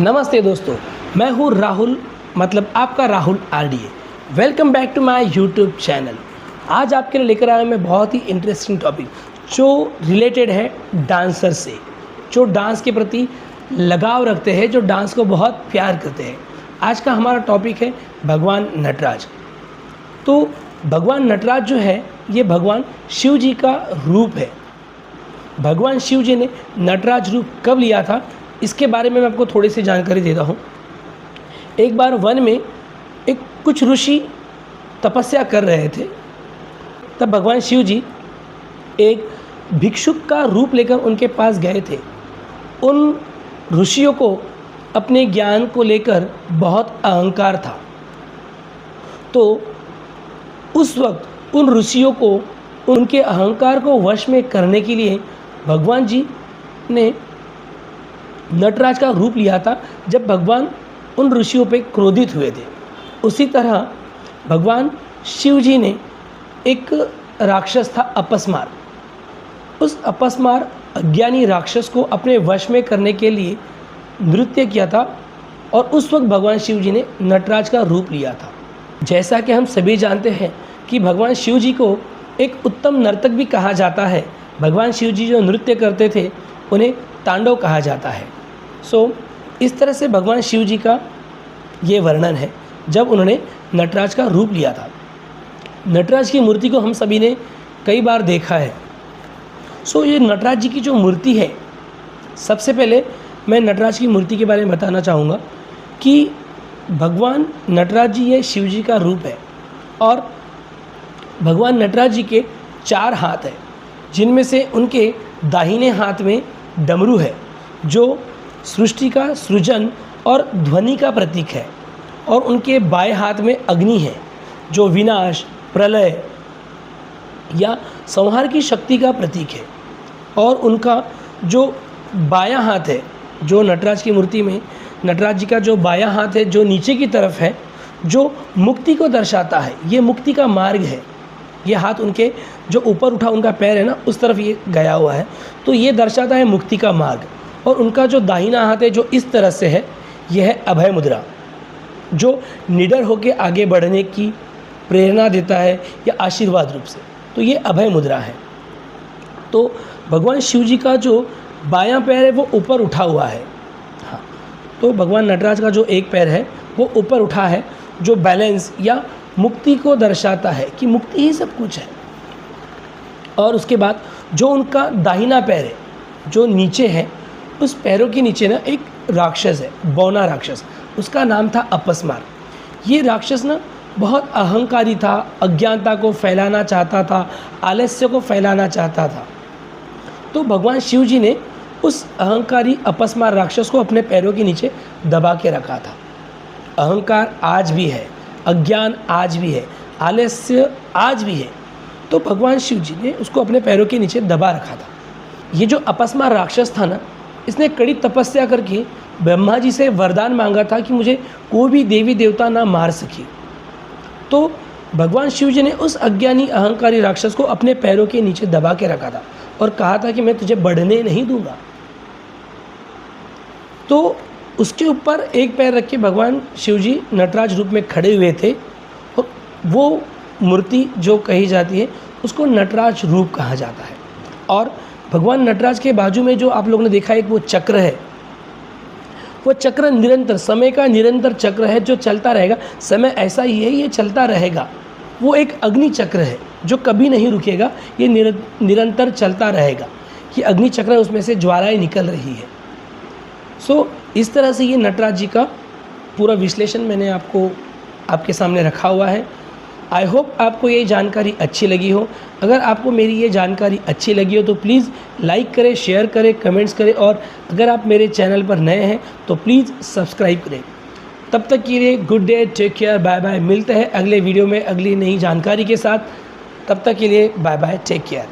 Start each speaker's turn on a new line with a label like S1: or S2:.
S1: नमस्ते दोस्तों, मैं हूँ राहुल, मतलब आपका Rahul RDA. Welcome back to my YouTube channel. आज आपके लिए लेकर आया मैं बहुत ही इंटरेस्टिंग टॉपिक जो रिलेटेड है डांसर से, जो डांस के प्रति लगाव रखते हैं, जो डांस को बहुत प्यार करते हैं। आज का हमारा टॉपिक है भगवान नटराज। तो भगवान नटराज जो है ये भगवान शिव जी का रूप है। भगवान शिव जी ने नटराज रूप कब लिया था इसके बारे में मैं आपको थोड़ी सी जानकारी देता हूँ। एक बार वन में कुछ ऋषि तपस्या कर रहे थे, तब भगवान शिव जी एक भिक्षुक का रूप लेकर उनके पास गए थे। उन ऋषियों को अपने ज्ञान को लेकर बहुत अहंकार था, तो उस वक्त उन ऋषियों को उनके अहंकार को वश में करने के लिए भगवान जी ने नटराज का रूप लिया था। जब भगवान उन ऋषियों पे क्रोधित हुए थे, उसी तरह भगवान शिव जी ने एक राक्षस था अपस्मार, उस अपस्मार अज्ञानी राक्षस को अपने वश में करने के लिए नृत्य किया था और उस वक्त भगवान शिव जी ने नटराज का रूप लिया था। जैसा कि हम सभी जानते हैं कि भगवान शिव जी को एक उत्तम नर्तक भी कहा जाता है। भगवान शिव जी जो नृत्य करते थे उन्हें तांडव कहा जाता है। इस तरह से भगवान शिव जी का ये वर्णन है जब उन्होंने नटराज का रूप लिया था। नटराज की मूर्ति को हम सभी ने कई बार देखा है। ये नटराज जी की जो मूर्ति है, सबसे पहले मैं नटराज की मूर्ति के बारे में बताना चाहूँगा कि भगवान नटराज जी ये शिव जी का रूप है और भगवान नटराज जी के 4 हाथ हैं, जिनमें से उनके दाहिने हाथ में डमरू है जो सृष्टि का सृजन और ध्वनि का प्रतीक है, और उनके बाएं हाथ में अग्नि है जो विनाश, प्रलय या संहार की शक्ति का प्रतीक है। और उनका जो बायां हाथ है, जो नटराज की मूर्ति में नटराज जी का जो बायां हाथ है जो नीचे की तरफ है, जो मुक्ति को दर्शाता है, ये मुक्ति का मार्ग है। ये हाथ उनके जो ऊपर उठा उनका पैर है ना, उस तरफ ये गया हुआ है, तो ये दर्शाता है मुक्ति का मार्ग। और उनका जो दाहिना हाथ है जो इस तरह से है, यह है अभय मुद्रा, जो निडर होकर आगे बढ़ने की प्रेरणा देता है या आशीर्वाद रूप से, तो ये अभय मुद्रा है। तो भगवान शिव जी का जो बायां पैर है वो ऊपर उठा हुआ है। हाँ, तो भगवान नटराज का जो एक पैर है वो ऊपर उठा है, जो बैलेंस या मुक्ति को दर्शाता है कि मुक्ति ही सब कुछ है। और उसके बाद जो उनका दाहिना पैर है जो नीचे है, उस पैरों के नीचे ना एक राक्षस है, बौना राक्षस, उसका नाम था अपस्मार। ये राक्षस ना बहुत अहंकारी था, अज्ञानता को फैलाना चाहता था, आलस्य को फैलाना चाहता था। तो भगवान शिव जी ने उस अहंकारी अपस्मार राक्षस को अपने पैरों के नीचे दबा के रखा था। अहंकार आज भी है, अज्ञान आज भी है, आलस्य आज भी है, तो भगवान शिव जी ने उसको अपने पैरों के नीचे दबा रखा था। ये जो अपस्मार राक्षस था ना, इसने कड़ी तपस्या करके ब्रह्मा जी से वरदान मांगा था कि मुझे कोई भी देवी देवता ना मार सके। तो भगवान शिव जी ने उस अज्ञानी अहंकारी राक्षस को अपने पैरों के नीचे दबा के रखा था और कहा था कि मैं तुझे बढ़ने नहीं दूंगा। तो उसके ऊपर एक पैर रख के भगवान शिव जी नटराज रूप में खड़े हुए थे, और वो मूर्ति जो कही जाती है उसको नटराज रूप कहा जाता है। और भगवान नटराज के बाजू में जो आप लोगों ने देखा एक वो चक्र है, वो चक्र निरंतर, समय का निरंतर चक्र है जो चलता रहेगा। समय ऐसा ही है, ये चलता रहेगा। वो एक अग्नि चक्र है जो कभी नहीं रुकेगा, ये निरंतर चलता रहेगा। ये अग्नि चक्र है, उसमें से ज्वालाएँ निकल रही है। इस तरह से ये नटराज जी का पूरा विश्लेषण मैंने आपके सामने रखा हुआ है। आई होप आपको ये जानकारी अच्छी लगी हो। अगर आपको मेरी ये जानकारी अच्छी लगी हो तो प्लीज़ लाइक करें, शेयर करें, कमेंट्स करें, और अगर आप मेरे चैनल पर नए हैं तो प्लीज़ सब्सक्राइब करें। तब तक के लिए good day, take care, bye bye. मिलते हैं अगले वीडियो में अगली नई जानकारी के साथ। तब तक के लिए बाय बाय, टेक केयर।